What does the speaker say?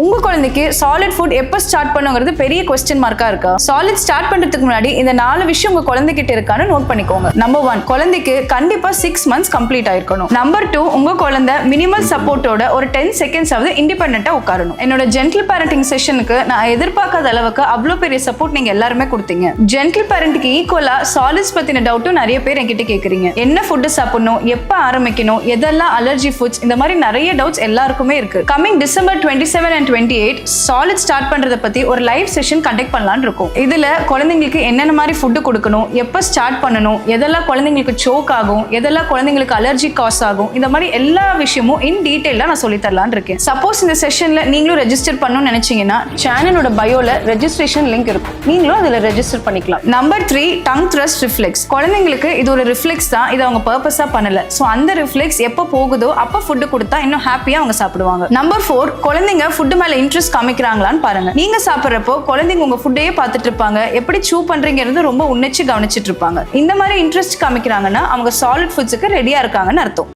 உங்க குழந்தைக்கு solid food எப்ப ஸ்டார்ட் பண்ணுங்கிறது பெரிய क्वेश्चन மார்க்கா இருக்கா? சாலிட் ஸ்டார்ட் பண்றதுக்கு முன்னாடி இந்த 4 விஷயம் உங்க குழந்தைகிட்ட இருக்கான்னு நோட் பண்ணிக்கோங்க. நம்பர் 1, குழந்தைக்கு கண்டிப்பா 6 months கம்ப்ளீட் ஆயிருக்கணும். நம்பர் 2, உங்க குழந்தை மினிமல் சப்போர்ட்டோட ஒரு 10 seconds ஆவது இண்டிபெண்டன்ட்டா உட்காரணும். என்னோட ஜென்டில் பேரண்டிங் செஷனுக்கு நான் எதிர்பார்க்காத அளவுக்கு அவ்வளவு பெரிய சப்போர்ட் நீங்க எல்லாருமே கொடுத்தீங்க. ஜென்டில் பேரண்டிங்க்கு ஈக்குவலா சாலிட்ஸ் பத்தின டவுட்டும் நிறைய பேர் என்கிட்ட கேக்குறீங்க. என்ன ஃபுட் சாப்பிடணும், எப்ப ஆரம்பிக்கணும், எதெல்லாம் அலர்ஜி ஃபுட்ஸ், இந்த மாதிரி நிறைய டவுட்ஸ் எல்லாருக்குமே இருக்கு. Coming December 27 and 28 solid start பண்றத பத்தி ஒரு லைவ் செஷன் கண்டக்ட் பண்ணலாம்னு இருக்கோம். இதுல குழந்தைங்களுக்கு என்னென்ன மாதிரி ஃபுட் கொடுக்கணும், எப்ப ஸ்டார்ட் பண்ணணும், எதெல்லாம் குழந்தைங்களுக்கு சோக் ஆகும், எதெல்லாம் குழந்தைங்களுக்கு அலர்ஜி காஸ் ஆகும், இந்த மாதிரி எல்லா விஷயமும் இன் டீடைலா நான் சொல்லி தரலாம்னு இருக்கேன். சப்போஸ் இந்த செஷன்ல நீங்களும் ரெஜிஸ்டர் பண்ணணும்னு நினைச்சீங்கன்னா சேனலோட பயோல ரெஜிஸ்ட்ரேஷன் லிங்க் இருக்கும். நீங்களும் அதுல ரெஜிஸ்டர் பண்ணிக்கலாம். Number 3, tongue thrust reflex. குழந்தைங்களுக்கு இது ஒரு ரிஃப்ளெக்ஸ் தான், இது அவங்க பர்பஸா பண்ணல. சோ அந்த ரிஃப்ளெக்ஸ் எப்ப போகுதோ அப்ப ஃபுட் கொடுத்தா இன்னும் ஹாப்பியா அவங்க சாப்பிடுவாங்க. நம்பர் 4, குழந்தைங்க ஃபுட் மேல இன்ட்ரெஸ்ட் காமிக்கிறாங்களான்னு பாருங்க. நீங்க சாப்பிடுறப்போ குழந்தைங்க உங்க ஃபுட்டையே பார்த்துட்டு இருப்பாங்க, எப்படி சூ பண்றீங்கிறது ரொம்ப உன்னிச்சு கவனிச்சிட்டு இருப்பாங்க. இந்த மாதிரி இன்ட்ரெஸ்ட் காமிக்கிறாங்கன்னா அவங்க சாலிட் ஃபுட்ஸ்க்கு ரெடியா இருக்காங்கன்னு அர்த்தம்.